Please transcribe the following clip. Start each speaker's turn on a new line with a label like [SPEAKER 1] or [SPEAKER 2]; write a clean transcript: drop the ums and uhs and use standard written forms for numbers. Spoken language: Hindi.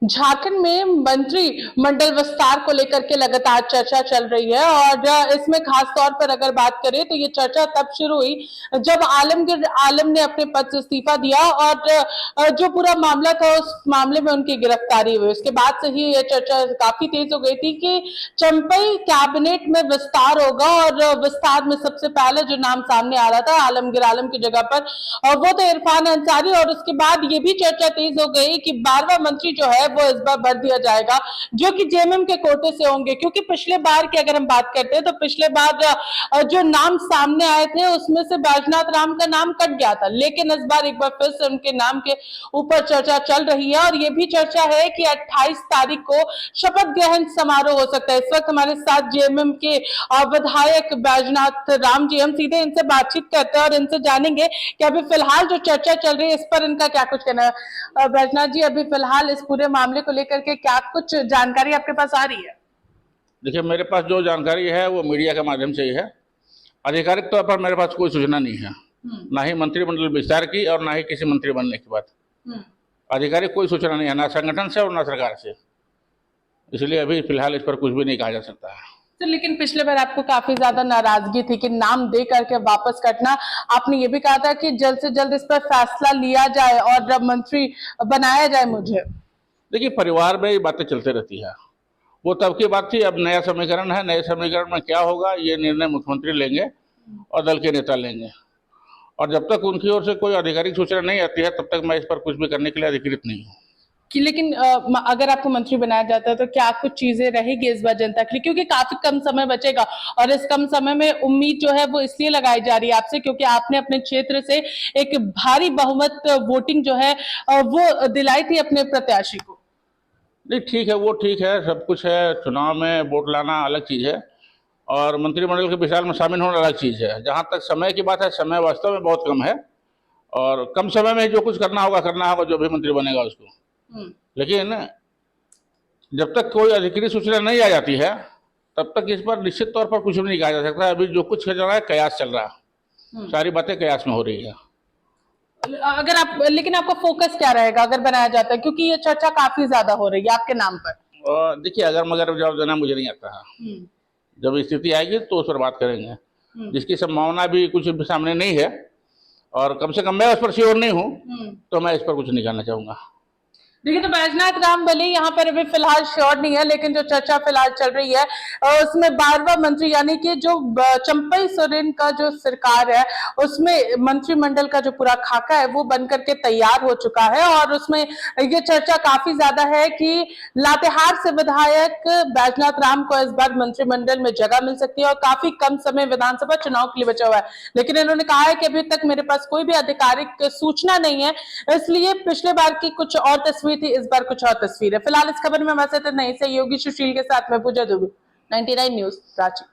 [SPEAKER 1] झारखंड में मंत्री मंडल विस्तार को लेकर के लगातार चर्चा चल रही है और इसमें खास तौर पर अगर बात करें तो ये चर्चा तब शुरू हुई जब आलमगीर आलम ने अपने पद से इस्तीफा दिया और जो पूरा मामला था उस मामले में उनकी गिरफ्तारी हुई। उसके बाद से ही ये चर्चा काफी तेज हो गई थी कि चंपई कैबिनेट में विस्तार होगा और विस्तार में सबसे पहले जो नाम सामने आ रहा था आलमगीर आलम की जगह पर वो तो इरफान अंसारी। और उसके बाद ये भी चर्चा तेज हो गई कि 12वां मंत्री जो है वो इस बार भर दिया जाएगा जो कि जेएमएम के कोटे से होंगे, क्योंकि पिछले बार की अगर हम बात करते हैं तो पिछले बार जो नाम सामने आए थे उसमें से बैजनाथ राम का नाम कट गया था, लेकिन इस बार एक बार फिर से उनके नाम के ऊपर चर्चा चल रही है और ये भी चर्चा है कि 28 तारीख को शपथ ग्रहण समारोह हो सकता है। इस वक्त हमारे साथ जेएमएम के विधायक बैजनाथ राम जी, हम सीधे इनसे बातचीत करते हैं और इनसे जानेंगे कि अभी फिलहाल जो चर्चा चल रही है इस पर इनका क्या कुछ कहना है। बैजनाथ जी, अभी फिलहाल इस पूरे मामले को लेकर के क्या कुछ जानकारी आपके पास आ रही है?
[SPEAKER 2] देखिए, मेरे पास जो जानकारी है वो मीडिया के माध्यम से ही है। आधिकारिक तौर पर मेरे पास कोई सूचना नहीं है, ना ही मंत्रिमंडल विस्तार की और ना ही किसी मंत्री बनने की बात। आधिकारिक कोई सूचना नहीं है, ना संगठन से और ना सरकार से, इसलिए अभी फिलहाल इस पर कुछ भी नहीं कहा जा सकता है।
[SPEAKER 1] तो लेकिन पिछले बार आपको काफी ज्यादा नाराजगी थी कि नाम दे करके वापस कटना, आपने ये भी कहा था कि जल्द से जल्द इस पर फैसला लिया जाए और मंत्री बनाया जाए मुझे।
[SPEAKER 2] देखिए, परिवार में ये बातें चलते रहती है, वो तब की बात थी। अब नया समीकरण है, नए समीकरण में क्या होगा ये निर्णय मुख्यमंत्री लेंगे और दल के नेता लेंगे, और जब तक उनकी ओर से कोई आधिकारिक सूचना नहीं आती है तब तक मैं इस पर कुछ भी करने के लिए अधिकृत नहीं हूँ।
[SPEAKER 1] कि लेकिन अगर आपको मंत्री बनाया जाता है तो क्या कुछ चीजें रहेगी इस बार जनता के लिए, क्योंकि काफी कम समय बचेगा और इस कम समय में उम्मीद जो है वो इसलिए लगाई जा रही है आपसे क्योंकि आपने अपने क्षेत्र से एक भारी बहुमत वोटिंग जो है वो दिलाई थी अपने प्रत्याशी को।
[SPEAKER 2] नहीं, ठीक है, वो ठीक है, सब कुछ है। चुनाव में वोट लाना अलग चीज़ है और मंत्रिमंडल के विचार में शामिल होना अलग चीज़ है। जहाँ तक समय की बात है, समय वास्तव में बहुत कम है और कम समय में जो कुछ करना होगा जो भी मंत्री बनेगा उसको। लेकिन जब तक कोई अधिकृत सूचना नहीं आ जाती है तब तक इस पर निश्चित तौर पर कुछ भी नहीं कहा जा सकता। अभी जो कुछ चल रहा है कयास चल रहा है, सारी बातें कयास में हो रही है।
[SPEAKER 1] अगर आप लेकिन आपका फोकस क्या रहेगा अगर बनाया जाता है, क्योंकि ये चर्चा काफी ज्यादा हो रही है आपके नाम पर?
[SPEAKER 2] देखिए, अगर मगर जवाब देना मुझे नहीं आता है। जब स्थिति आएगी तो उस पर बात करेंगे, जिसकी संभावना भी कुछ भी सामने नहीं है और कम से कम मैं उस पर श्योर नहीं हूँ, तो मैं इस पर कुछ नहीं कहना चाहूंगा।
[SPEAKER 1] देखिए, तो बैजनाथ राम भले यहाँ पर अभी फिलहाल श्योर नहीं है, लेकिन जो चर्चा फिलहाल चल रही है उसमें 12वां मंत्री यानी कि जो चंपई सोरेन का जो सरकार है उसमें मंत्रिमंडल का जो पूरा खाका है वो बनकर के तैयार हो चुका है और उसमें ये चर्चा काफी ज्यादा है कि लातेहार से विधायक बैजनाथ राम को इस बार मंत्रिमंडल में जगह मिल सकती है और काफी कम समय विधानसभा चुनाव के लिए बचा हुआ है। लेकिन इन्होंने कहा है कि अभी तक मेरे पास कोई भी आधिकारिक सूचना नहीं है, इसलिए पिछले बार की कुछ और तस्वीर थी, इस बार कुछ और तस्वीर है। फिलहाल इस खबर में हमारे साथ नहीं सहयोगी सुशील के साथ में पूजा दुबे, 99 न्यूज रांची।